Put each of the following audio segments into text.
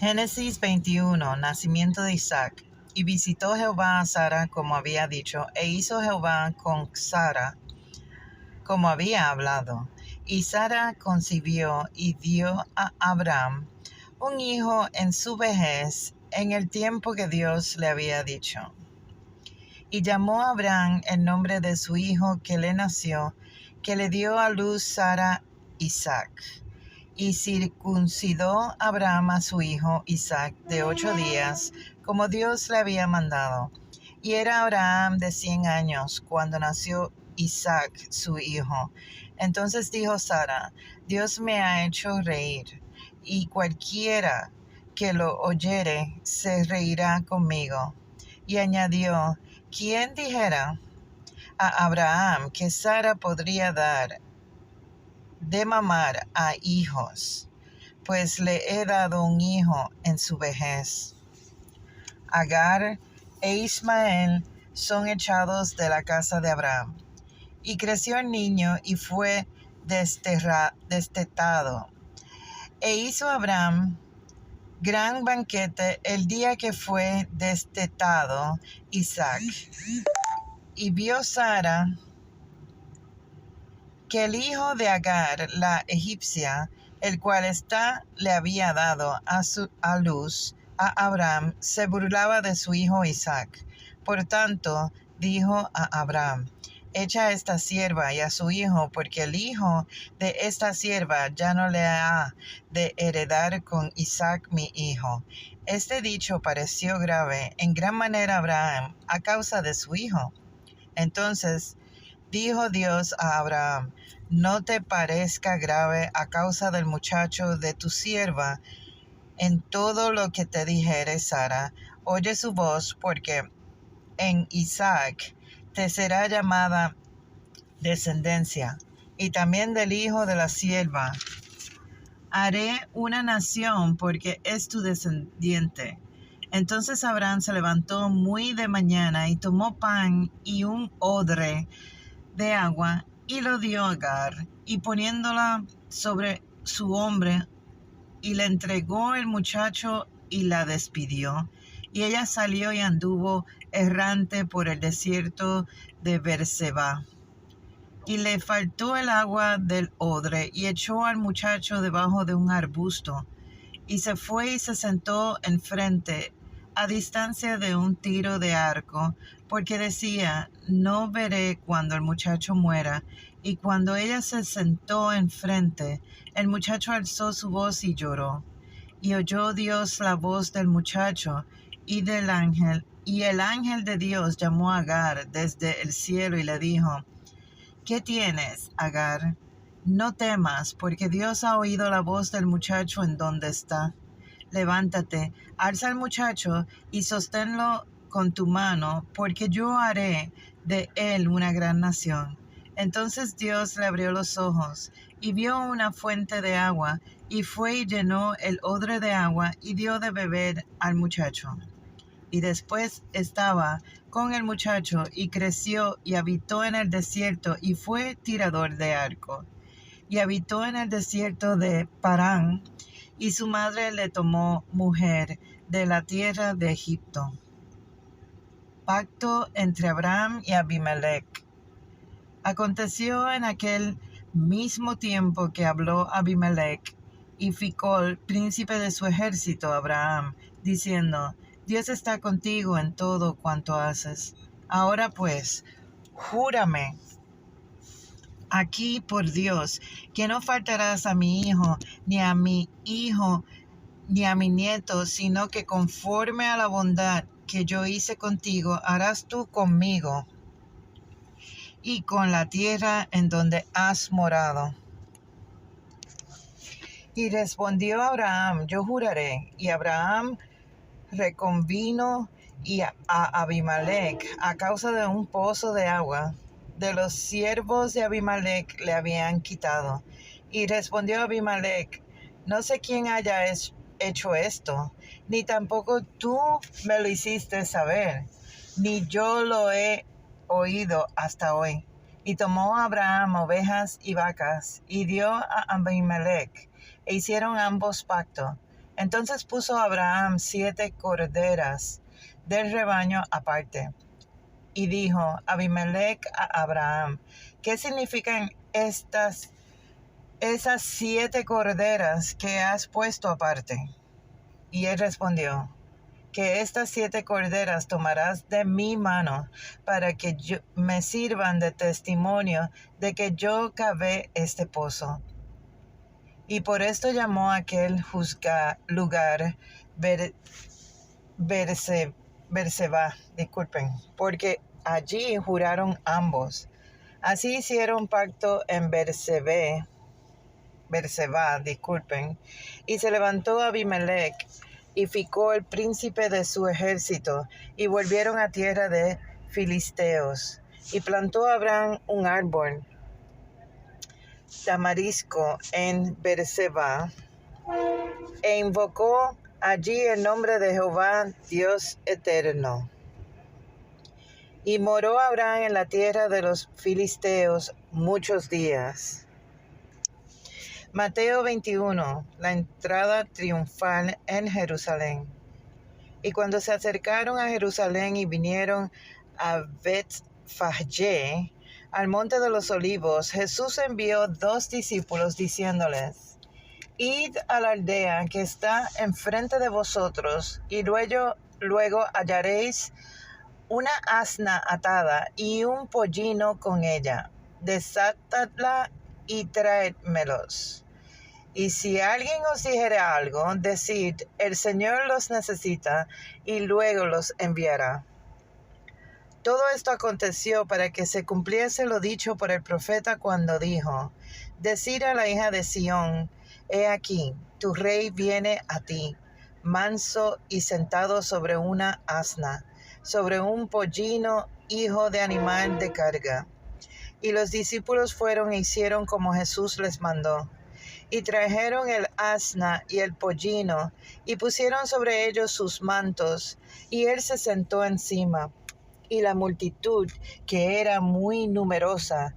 Génesis 21, nacimiento de Isaac. Y visitó Jehová a Sara como había dicho, e hizo Jehová con Sara como había hablado. Y Sara concibió y dio a Abraham un hijo en su vejez, en el tiempo que Dios le había dicho. Y llamó a Abraham el nombre de su hijo que le nació, que le dio a luz Sara, Isaac. Y circuncidó Abraham a su hijo Isaac de 8 días, como Dios le había mandado. Y era Abraham de 100 años cuando nació Isaac su hijo. Entonces dijo Sara: Dios me ha hecho reír, y cualquiera que lo oyere se reirá conmigo. Y añadió: ¿quién dijera a Abraham que Sara podría dar de mamar a hijos? Pues le he dado un hijo en su vejez. Agar e Ismael son echados de la casa de Abraham. Y creció el niño y fue destetado. E hizo Abraham gran banquete el día que fue destetado Isaac. Y vio Sara que el hijo de Agar, la egipcia, el cual le había dado a luz a Abraham, se burlaba de su hijo Isaac. Por tanto, dijo a Abraham: echa a esta sierva y a su hijo, porque el hijo de esta sierva ya no le ha de heredar con Isaac mi hijo. Este dicho pareció grave en gran manera a Abraham a causa de su hijo. Entonces dijo Dios a Abraham: no te parezca grave a causa del muchacho de tu sierva. En todo lo que te dijere Sara, oye su voz, porque en Isaac te será llamada descendencia, y también del hijo de la sierva haré una nación, porque es tu descendiente. Entonces Abraham se levantó muy de mañana y tomó pan y un odre de agua y lo dio a Agar, y poniéndola sobre su hombro, y le entregó el muchacho y la despidió. Y ella salió y anduvo errante por el desierto de Beerseba. Y le faltó el agua del odre, y echó al muchacho debajo de un arbusto, y se fue y se sentó enfrente, a distancia de un tiro de arco, porque decía: no veré cuando el muchacho muera. Y cuando ella se sentó enfrente, el muchacho alzó su voz y lloró. Y oyó Dios la voz del muchacho y del ángel, y el ángel de Dios llamó a Agar desde el cielo y le dijo: ¿qué tienes, Agar? No temas, porque Dios ha oído la voz del muchacho en donde está. Levántate, alza al muchacho y sosténlo con tu mano, porque yo haré de él una gran nación. Entonces Dios le abrió los ojos y vio una fuente de agua, y fue y llenó el odre de agua y dio de beber al muchacho. Y después estaba con el muchacho y creció y habitó en el desierto y fue tirador de arco. Y habitó en el desierto de Parán, y su madre le tomó mujer de la tierra de Egipto. Pacto entre Abraham y Abimelech. Aconteció en aquel mismo tiempo que habló Abimelech y Ficol, príncipe de su ejército, a Abraham, diciendo: Dios está contigo en todo cuanto haces. Ahora pues, júrame aquí por Dios, que no faltarás a mi hijo, ni a mi hijo, ni a mi nieto, sino que conforme a la bondad que yo hice contigo, harás tú conmigo y con la tierra en donde has morado. Y respondió Abraham: yo juraré. Y Abraham reconvino a Abimelech a causa de un pozo de agua de los siervos de Abimelech le habían quitado. Y respondió Abimelech: no sé quién haya hecho esto, ni tampoco tú me lo hiciste saber, ni yo lo he oído hasta hoy. Y tomó Abraham ovejas y vacas, y dio a Abimelech, e hicieron ambos pacto. Entonces puso Abraham 7 corderas del rebaño aparte. Y dijo Abimelech a Abraham: ¿qué significan esas 7 corderas que has puesto aparte? Y él respondió: que estas 7 corderas tomarás de mi mano para que me sirvan de testimonio de que yo cavé este pozo. Y por esto llamó aquel lugar Berseba, porque allí juraron ambos. Así hicieron pacto en Berseba, y se levantó Abimelech y Ficol el príncipe de su ejército, y volvieron a tierra de filisteos. Y plantó Abraham un árbol tamarisco en Berseba, e invocó allí el nombre de Jehová, Dios eterno. Y moró Abraham en la tierra de los filisteos muchos días. Mateo 21, la entrada triunfal en Jerusalén. Y cuando se acercaron a Jerusalén y vinieron a Betfagé, al monte de los olivos, Jesús envió 2 discípulos diciéndoles: id a la aldea que está enfrente de vosotros, y luego hallaréis una asna atada y un pollino con ella. Desatadla y traédmelos. Y si alguien os dijere algo, decid: el Señor los necesita, y luego los enviará. Todo esto aconteció para que se cumpliese lo dicho por el profeta cuando dijo: decid a la hija de Sión: he aquí, tu rey viene a ti, manso y sentado sobre una asna, sobre un pollino, hijo de animal de carga. Y los discípulos fueron e hicieron como Jesús les mandó. Y trajeron el asna y el pollino, y pusieron sobre ellos sus mantos, y él se sentó encima. Y la multitud, que era muy numerosa,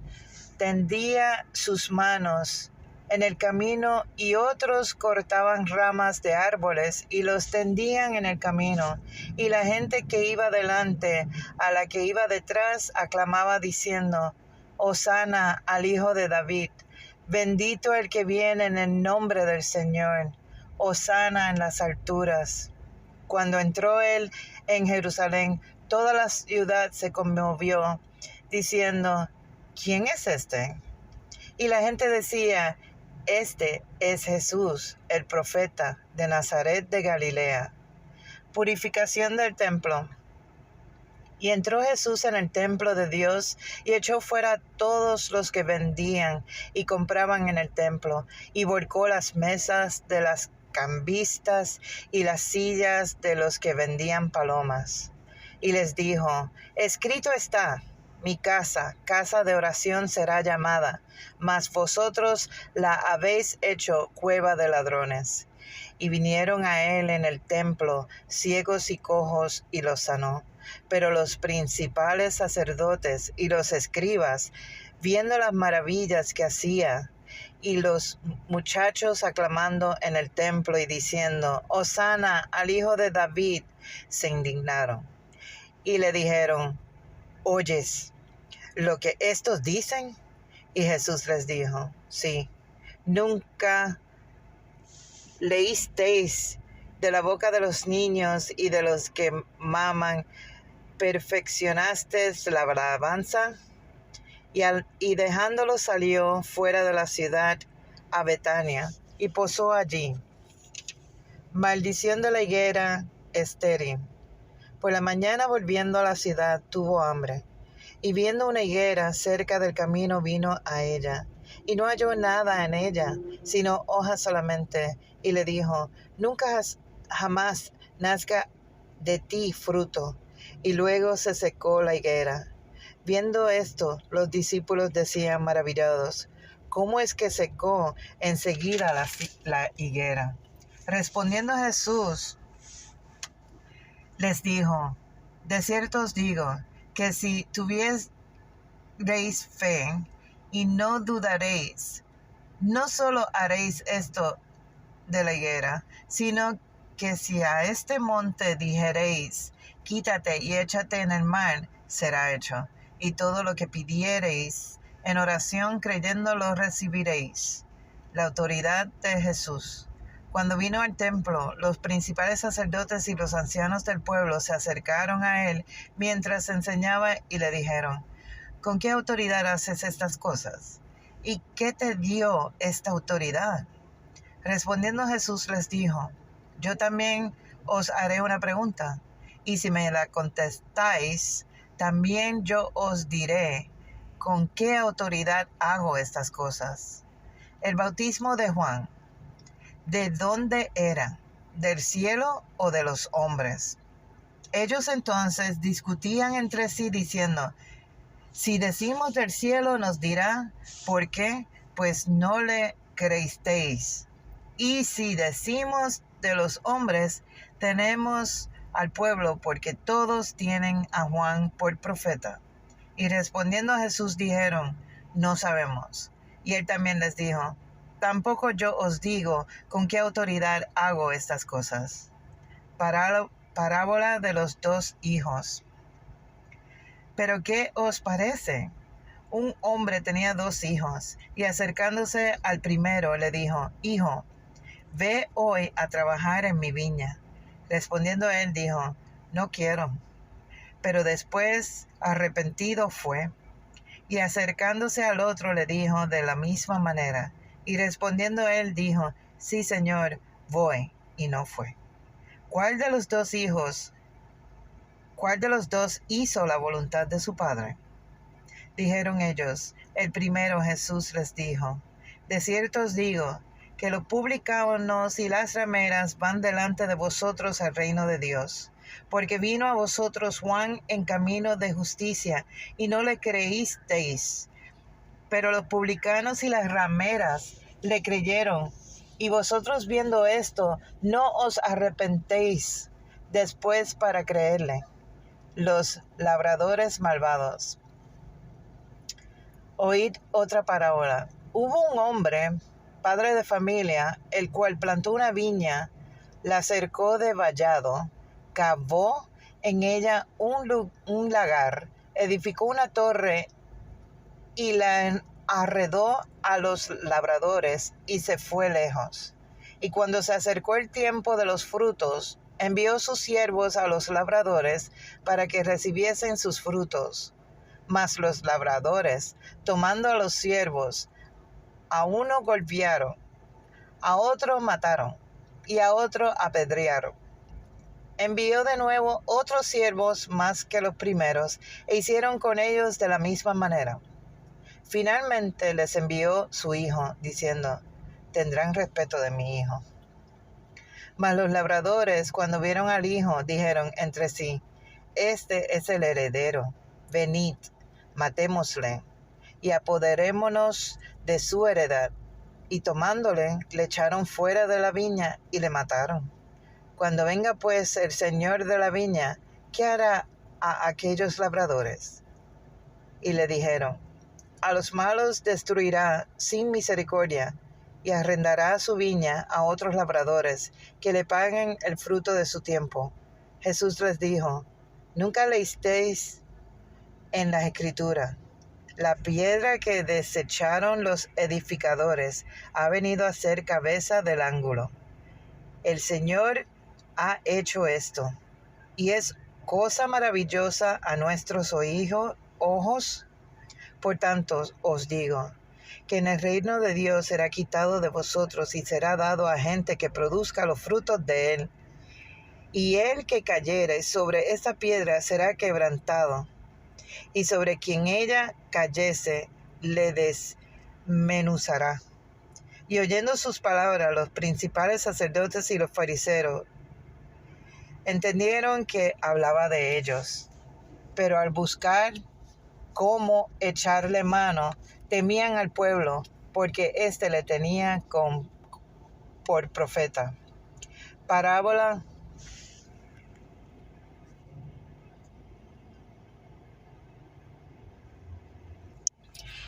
tendía sus manos en el camino, y otros cortaban ramas de árboles y los tendían en el camino. Y la gente que iba delante a la que iba detrás aclamaba diciendo: Hosana al Hijo de David. Bendito el que viene en el nombre del Señor. Hosana en las alturas. Cuando entró él en Jerusalén, toda la ciudad se conmovió, diciendo: ¿quién es este? Y la gente decía: este es Jesús, el profeta de Nazaret de Galilea. Purificación del templo. Y entró Jesús en el templo de Dios, y echó fuera a todos los que vendían y compraban en el templo, y volcó las mesas de las cambistas y las sillas de los que vendían palomas. Y les dijo: escrito está: mi casa, casa de oración será llamada, mas vosotros la habéis hecho cueva de ladrones. Y vinieron a él en el templo ciegos y cojos, y los sanó. Pero los principales sacerdotes y los escribas, viendo las maravillas que hacía, y los muchachos aclamando en el templo y diciendo: Hosana al Hijo de David, se indignaron. Y le dijeron: ¿oyes lo que estos dicen? Y Jesús les dijo: sí. ¿Nunca leísteis de la boca de los niños y de los que maman, perfeccionaste la alabanza? Y dejándolo salió fuera de la ciudad a Betania, y posó allí. Maldición de la higuera estéril. Por la mañana, volviendo a la ciudad, tuvo hambre, y viendo una higuera cerca del camino, vino a ella, y no halló nada en ella, sino hojas solamente, y le dijo: nunca jamás nazca de ti fruto. Y luego se secó la higuera. Viendo esto, los discípulos decían maravillados: ¿cómo es que secó enseguida la higuera? Respondiendo Jesús, les dijo: de cierto os digo, que si tuviereis fe y no dudaréis, no solo haréis esto de la higuera, sino que si a este monte dijereis, quítate y échate en el mar, será hecho. Y todo lo que pidiereis en oración creyendo lo recibiréis. La autoridad de Jesús. Cuando vino al templo, los principales sacerdotes y los ancianos del pueblo se acercaron a él mientras enseñaba y le dijeron: ¿Con qué autoridad haces estas cosas? ¿Y qué te dio esta autoridad? Respondiendo Jesús les dijo: Yo también os haré una pregunta, y si me la contestáis, también yo os diré con qué autoridad hago estas cosas. El bautismo de Juan, ¿de dónde era? ¿Del cielo o de los hombres? Ellos entonces discutían entre sí diciendo: Si decimos del cielo, nos dirá, ¿por qué? Pues no le creísteis. Y si decimos de los hombres, tenemos al pueblo, porque todos tienen a Juan por profeta. Y respondiendo a Jesús dijeron: No sabemos. Y él también les dijo: Tampoco yo os digo con qué autoridad hago estas cosas. Parábola de los dos hijos. ¿Pero qué os parece? Un hombre tenía 2 hijos, y acercándose al primero le dijo: Hijo, ve hoy a trabajar en mi viña. Respondiendo él dijo: No quiero. Pero después, arrepentido fue. Y acercándose al otro le dijo de la misma manera. Y respondiendo él dijo: Sí, Señor, voy. Y no fue. ¿Cuál de los dos hizo la voluntad de su padre? Dijeron ellos: El primero. Jesús les dijo: De cierto os digo, que los publicanos y las rameras van delante de vosotros al reino de Dios. Porque vino a vosotros Juan en camino de justicia, y no le creísteis. Pero los publicanos y las rameras le creyeron. Y vosotros viendo esto, no os arrepentéis después para creerle. Los labradores malvados. Oíd otra parábola. Hubo un hombre, padre de familia, el cual plantó una viña, la cercó de vallado, cavó en ella un lagar, edificó una torre y la arrendó a los labradores y se fue lejos. Y cuando se acercó el tiempo de los frutos, envió sus siervos a los labradores para que recibiesen sus frutos. Mas los labradores, tomando a los siervos, a uno golpearon, a otro mataron, y a otro apedrearon. Envió de nuevo otros siervos más que los primeros, e hicieron con ellos de la misma manera. Finalmente les envió su hijo, diciendo: Tendrán respeto de mi hijo. Mas los labradores, cuando vieron al hijo, dijeron entre sí: Este es el heredero, venid, matémosle, y apoderémonos de su heredad. Y tomándole, le echaron fuera de la viña y le mataron. Cuando venga pues el señor de la viña, ¿qué hará a aquellos labradores? Y le dijeron: A los malos destruirá sin misericordia, y arrendará su viña a otros labradores, que le paguen el fruto de su tiempo. Jesús les dijo: ¿Nunca leísteis en la Escritura: La piedra que desecharon los edificadores ha venido a ser cabeza del ángulo? El Señor ha hecho esto, y es cosa maravillosa a nuestros ojos. Por tanto os digo, que en el reino de Dios será quitado de vosotros y será dado a gente que produzca los frutos de él. Y el que cayere sobre esta piedra será quebrantado, y sobre quien ella cayese le desmenuzará. Y oyendo sus palabras, los principales sacerdotes y los fariseos entendieron que hablaba de ellos, pero al buscar cómo echarle mano, temían al pueblo, porque éste le tenía por profeta. Parábola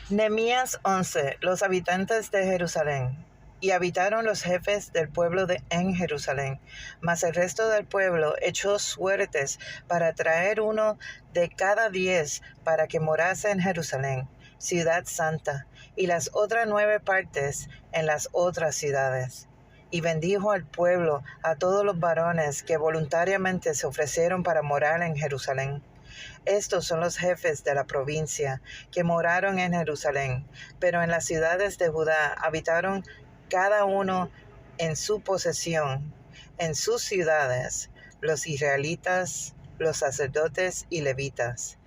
Nehemías 11. Los habitantes de Jerusalén. Y habitaron los jefes del pueblo en Jerusalén. Mas el resto del pueblo echó suertes para traer uno de cada 10 para que morase en Jerusalén, ciudad santa, y las otras 9 partes en las otras ciudades. Y bendijo al pueblo a todos los varones que voluntariamente se ofrecieron para morar en Jerusalén. Estos son los jefes de la provincia que moraron en Jerusalén, pero en las ciudades de Judá habitaron cada uno en su posesión, en sus ciudades, los israelitas, los sacerdotes y levitas,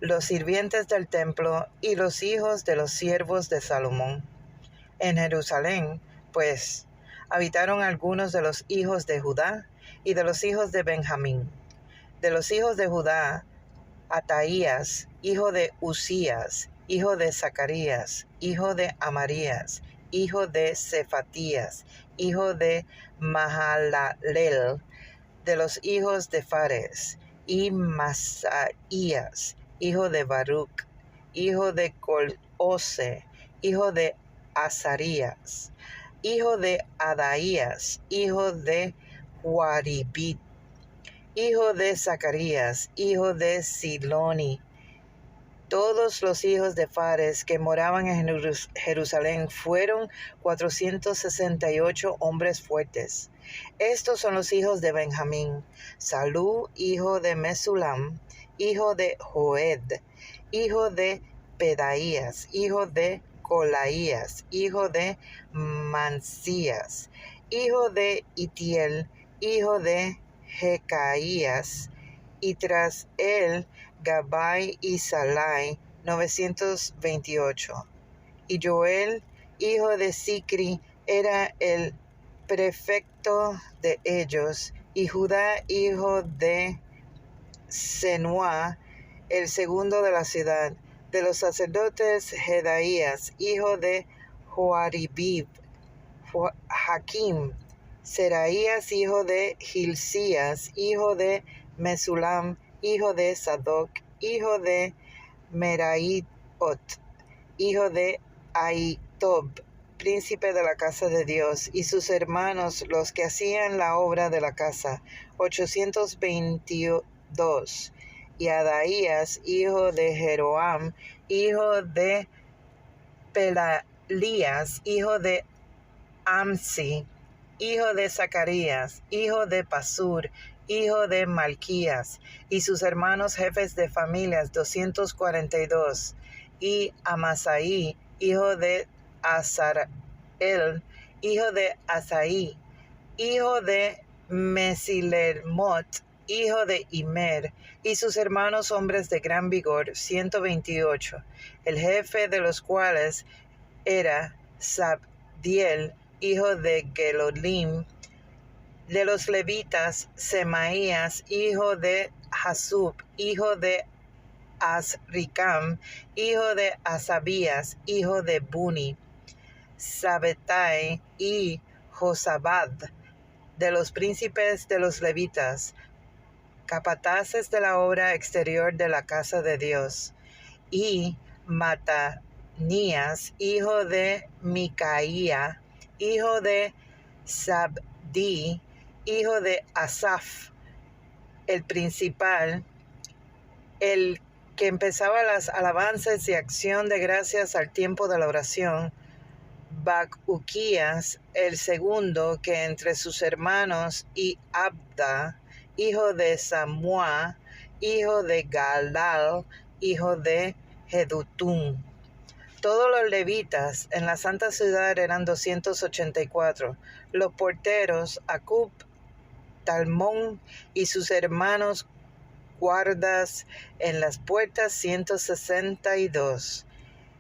los sirvientes del templo y los hijos de los siervos de Salomón. En Jerusalén, pues, habitaron algunos de los hijos de Judá y de los hijos de Benjamín. De los hijos de Judá, Ataías, hijo de Usías, hijo de Zacarías, hijo de Amarías, hijo de Cefatías, hijo de Mahalalel. De los hijos de Fares, y Masaías, hijo de Baruch, hijo de Colose, hijo de Azarías, hijo de Adaías, hijo de Juaribit, hijo de Zacarías, hijo de Siloni. Todos los hijos de Fares que moraban en Jerusalén fueron 468 hombres fuertes. Estos son los hijos de Benjamín: Salú, hijo de Mesulam, hijo de Joed, hijo de Pedaías, hijo de Colaías, hijo de Mansías, hijo de Itiel, hijo de Jecaías, y tras él Gabai y Salai, 928. Y Joel, hijo de Sicri, era el prefecto de ellos, y Judá, hijo de Senua, el segundo de la ciudad. De los sacerdotes, Jedaías, hijo de Joaribib, Hakim, Seraías, hijo de Hilcías, hijo de Mesulam, hijo de Sadoc, hijo de Meraiot, hijo de Ahitob, príncipe de la casa de Dios, y sus hermanos, los que hacían la obra de la casa, 822. Y Adaías, hijo de Jeroam, hijo de Pelalías, hijo de Amsi, hijo de Zacarías, hijo de Pasur, hijo de Malquías, y sus hermanos jefes de familias, 242. Y Amasaí, hijo de Azarel, hijo de Asaí, hijo de Mesilermot, hijo de Imer, y sus hermanos hombres de gran vigor, 128. El jefe de los cuales era Sabdiel, hijo de Gelolim. De los levitas, Semaías, hijo de Hasub, hijo de Azricam, hijo de Asabías, hijo de Buni, Sabetai y Josabad. De los príncipes de los levitas, capataces de la obra exterior de la casa de Dios, y Matanías, hijo de Micaía, hijo de Sabdi, hijo de Asaf, el principal, el que empezaba las alabanzas y acción de gracias al tiempo de la oración, Bacuquías, el segundo, que entre sus hermanos, y Abda, hijo de Samua, hijo de Galal, hijo de Jedutún. Todos los levitas en la santa ciudad eran 284. Los porteros, Acub, Talmón y sus hermanos guardas en las puertas, 162.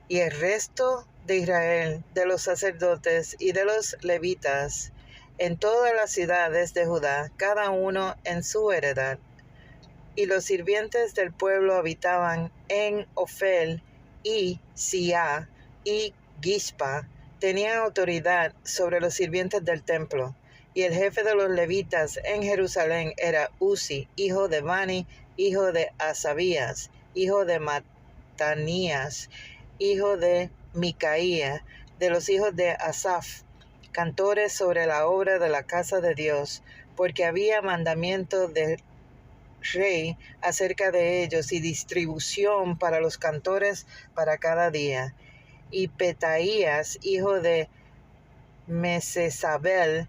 Y el resto de Israel, de los sacerdotes y de los levitas, en todas las ciudades de Judá, cada uno en su heredad. Y los sirvientes del pueblo habitaban en Ofel y Sia y Gispa, tenían autoridad sobre los sirvientes del templo. Y el jefe de los levitas en Jerusalén era Uzi, hijo de Bani, hijo de Asabías, hijo de Matanías, hijo de Micaía. De los hijos de Asaf, cantores sobre la obra de la casa de Dios, porque había mandamiento del rey acerca de ellos y distribución para los cantores para cada día. Y Petaías, hijo de Mesesabel,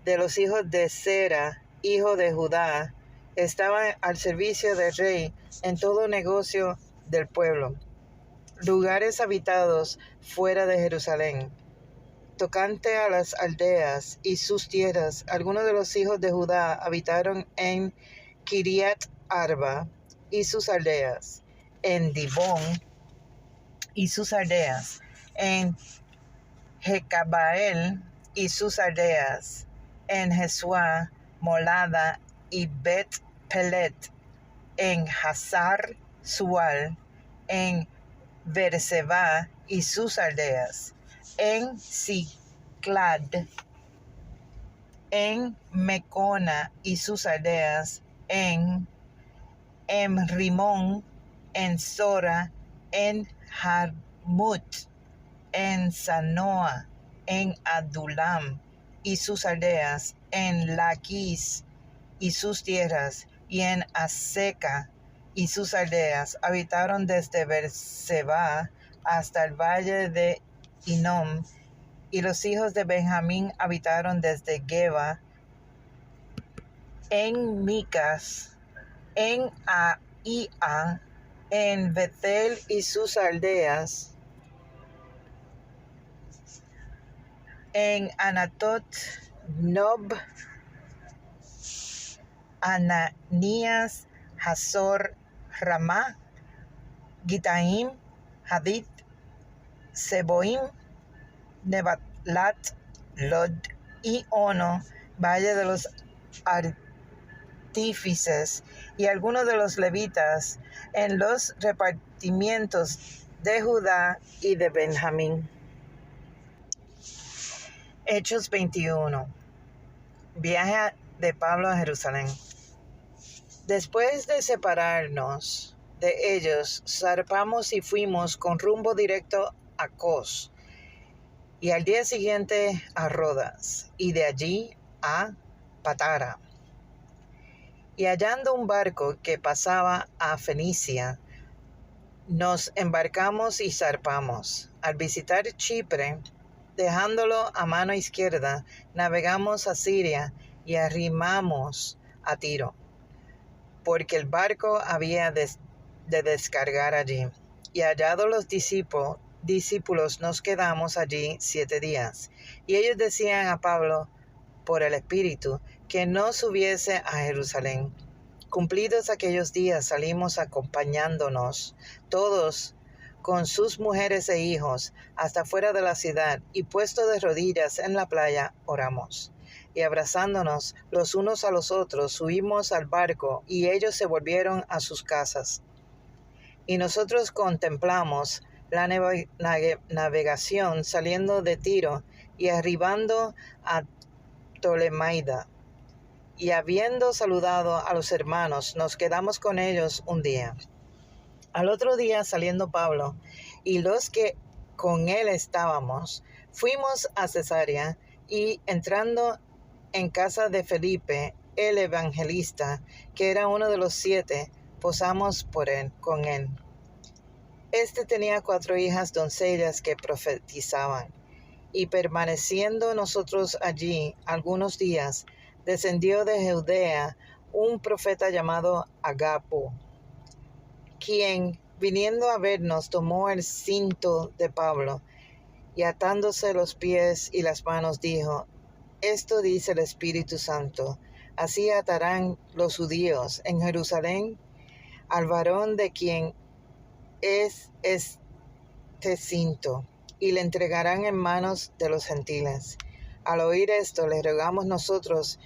de los hijos de Sera, hijo de Judá, estaba al servicio del rey en todo negocio del pueblo, lugares habitados fuera de Jerusalén. Tocante a las aldeas y sus tierras, algunos de los hijos de Judá habitaron en Kiriat Arba y sus aldeas, en Dibón y sus aldeas, en Jecabael y sus aldeas, en Jesúa, Molada y Bet Pelet, en Hazar Sual, en Berseba y sus aldeas, en Ciclad, en Mecona y sus aldeas, en Rimón, en Sora, en Jarmut, en Sanoa, en Adulam y sus aldeas, en Laquis y sus tierras, y en Aseca y sus aldeas. Habitaron desde Berseba hasta el valle de Inom, y los hijos de Benjamín habitaron desde Geba, en Micas, en Aía, en Betel y sus aldeas, en Anatot, Nob, Ananías, Hazor, Ramá, Gitaim, Hadid, Seboim, Nebalat, Lod y Ono, valle de los artífices, y algunos de los levitas en los repartimientos de Judá y de Benjamín. Hechos 21. Viaje de Pablo a Jerusalén. Después de separarnos de ellos, zarpamos y fuimos con rumbo directo a Cos, y al día siguiente a Rodas, y de allí a Patara. Y hallando un barco que pasaba a Fenicia, nos embarcamos y zarpamos. Al visitar Chipre, dejándolo a mano izquierda, navegamos a Siria y arrimamos a Tiro, porque el barco había de descargar allí. Y hallados los discípulos nos quedamos allí 7 días. Y ellos decían a Pablo, por el Espíritu, que no subiese a Jerusalén. Cumplidos aquellos días salimos acompañándonos, todos con sus mujeres e hijos, hasta fuera de la ciudad, y puesto de rodillas en la playa, oramos. Y abrazándonos los unos a los otros, subimos al barco, y ellos se volvieron a sus casas. Y nosotros contemplamos la navegación saliendo de Tiro y arribando a Ptolemaida. Y habiendo saludado a los hermanos, nos quedamos con ellos un día. Al otro día, saliendo Pablo y los que con él estábamos, fuimos a Cesarea, y entrando en casa de Felipe, el evangelista, que era uno de los 7, posamos con él. Este tenía 4 hijas doncellas que profetizaban. Y permaneciendo nosotros allí algunos días, descendió de Judea un profeta llamado Agapo, quien, viniendo a vernos, tomó el cinto de Pablo, y atándose los pies y las manos, dijo: Esto dice el Espíritu Santo, así atarán los judíos en Jerusalén al varón de quien es este cinto, y le entregarán en manos de los gentiles. Al oír esto, le rogamos nosotros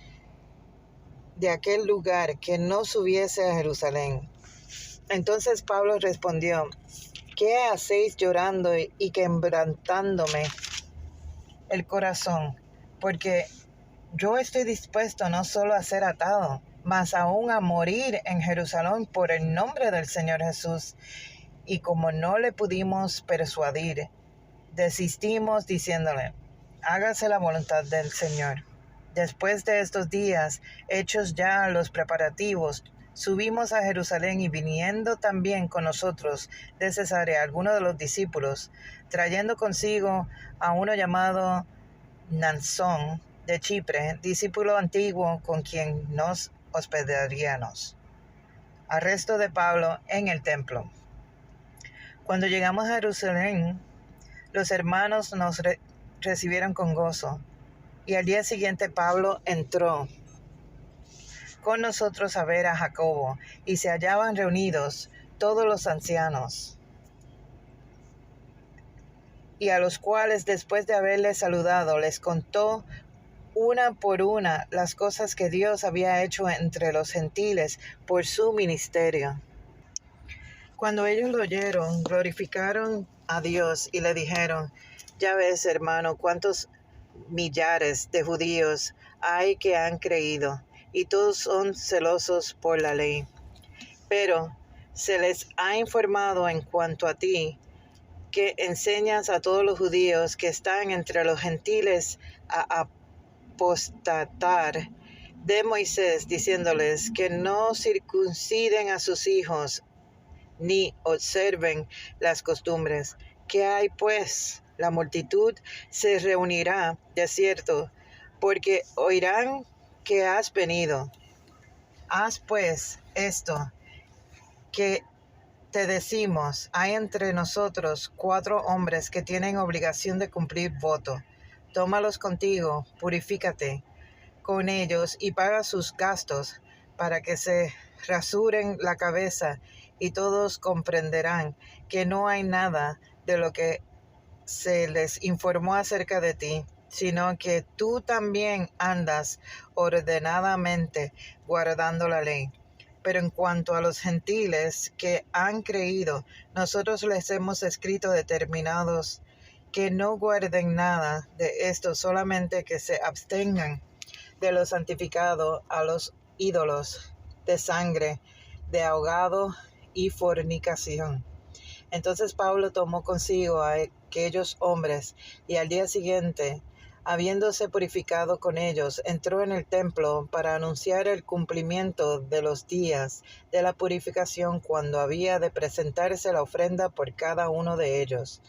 de aquel lugar que no subiese a Jerusalén. Entonces Pablo respondió: ¿Qué hacéis llorando y quebrantándome el corazón? Porque yo estoy dispuesto no solo a ser atado, mas aún a morir en Jerusalén por el nombre del Señor Jesús. Y como no le pudimos persuadir, desistimos diciéndole: hágase la voluntad del Señor. Después de estos días, hechos ya los preparativos, subimos a Jerusalén y viniendo también con nosotros de Cesarea algunos de los discípulos, trayendo consigo a uno llamado Mnason de Chipre, discípulo antiguo con quien nos hospedaríamos. Arresto de Pablo en el templo. Cuando llegamos a Jerusalén, los hermanos nos recibieron con gozo, y al día siguiente Pablo entró con nosotros a ver a Jacobo, y se hallaban reunidos todos los ancianos, y a los cuales después de haberles saludado les contó una por una las cosas que Dios había hecho entre los gentiles por su ministerio. Cuando ellos lo oyeron, glorificaron a Dios y le dijeron: ya ves, hermano, cuántos millares de judíos hay que han creído, y todos son celosos por la ley. Pero se les ha informado en cuanto a ti, que enseñas a todos los judíos que están entre los gentiles a apostatar de Moisés, diciéndoles que no circunciden a sus hijos, ni observen las costumbres. ¿Qué hay pues? La multitud se reunirá de cierto, porque oirán que has venido. Haz pues esto que te decimos: hay entre nosotros 4 hombres que tienen obligación de cumplir voto. Tómalos contigo, purifícate con ellos y paga sus gastos, para que se rasuren la cabeza, y todos comprenderán que no hay nada de lo que se les informó acerca de ti, sino que tú también andas ordenadamente guardando la ley. Pero en cuanto a los gentiles que han creído, nosotros les hemos escrito determinados que no guarden nada de esto, solamente que se abstengan de lo santificado a los ídolos, de sangre, de ahogado y fornicación. Entonces Pablo tomó consigo a aquellos hombres, y al día siguiente, habiéndose purificado con ellos, entró en el templo para anunciar el cumplimiento de los días de la purificación, cuando había de presentarse la ofrenda por cada uno de ellos.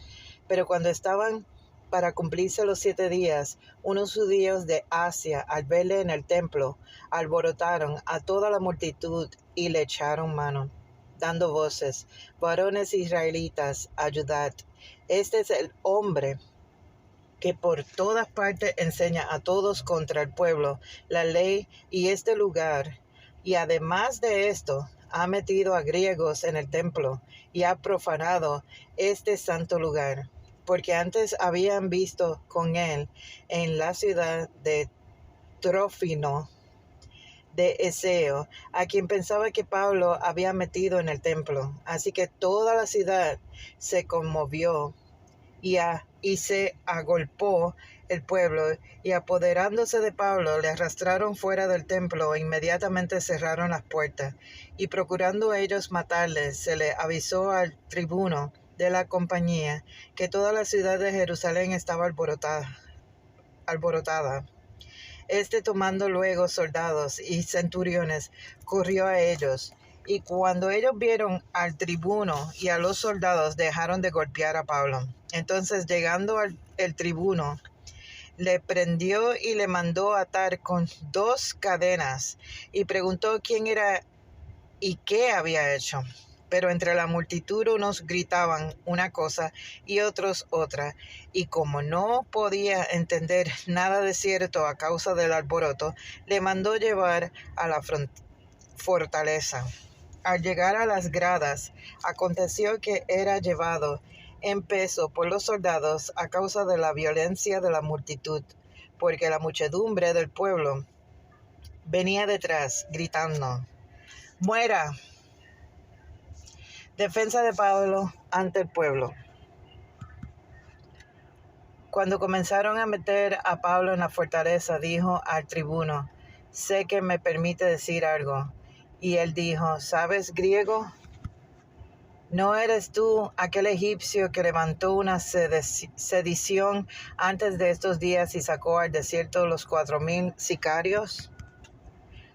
Pero cuando estaban para cumplirse los 7 días, unos judíos de Asia, al verle en el templo, alborotaron a toda la multitud y le echaron mano, dando voces: varones israelitas, ayudad. Este es el hombre que por todas partes enseña a todos contra el pueblo la ley y este lugar, y además de esto, ha metido a griegos en el templo y ha profanado este santo lugar, porque antes habían visto con él en la ciudad de Trófimo de Eseo, a quien pensaba que Pablo había metido en el templo. Así que toda la ciudad se conmovió y se agolpó el pueblo, y apoderándose de Pablo, le arrastraron fuera del templo e inmediatamente cerraron las puertas. Y procurando ellos matarle, se le avisó al tribuno de la compañía que toda la ciudad de Jerusalén estaba alborotada. Este, tomando luego soldados y centuriones, corrió a ellos. Y cuando ellos vieron al tribuno y a los soldados, dejaron de golpear a Pablo. Entonces, llegando el tribuno, le prendió y le mandó atar con 2 cadenas, y preguntó quién era y qué había hecho. Pero entre la multitud unos gritaban una cosa y otros otra, y como no podía entender nada de cierto a causa del alboroto, le mandó llevar a la fortaleza. Al llegar a las gradas, aconteció que era llevado en peso por los soldados a causa de la violencia de la multitud, porque la muchedumbre del pueblo venía detrás, gritando: ¡muera! Defensa de Pablo ante el pueblo. Cuando comenzaron a meter a Pablo en la fortaleza, dijo al tribuno: sé que me permite decir algo. Y él dijo: ¿sabes griego? ¿No eres tú aquel egipcio que levantó una sedición antes de estos días y sacó al desierto los 4,000 sicarios?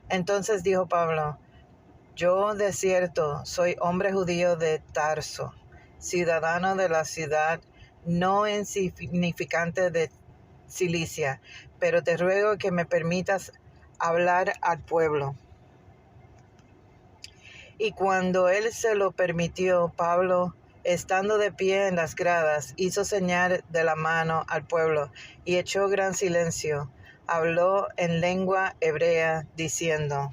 Entonces dijo Pablo: yo de cierto soy hombre judío de Tarso, ciudadano de la ciudad no insignificante de Cilicia, pero te ruego que me permitas hablar al pueblo. Y cuando él se lo permitió, Pablo, estando de pie en las gradas, hizo señal de la mano al pueblo y echó gran silencio. Habló en lengua hebrea, diciendo: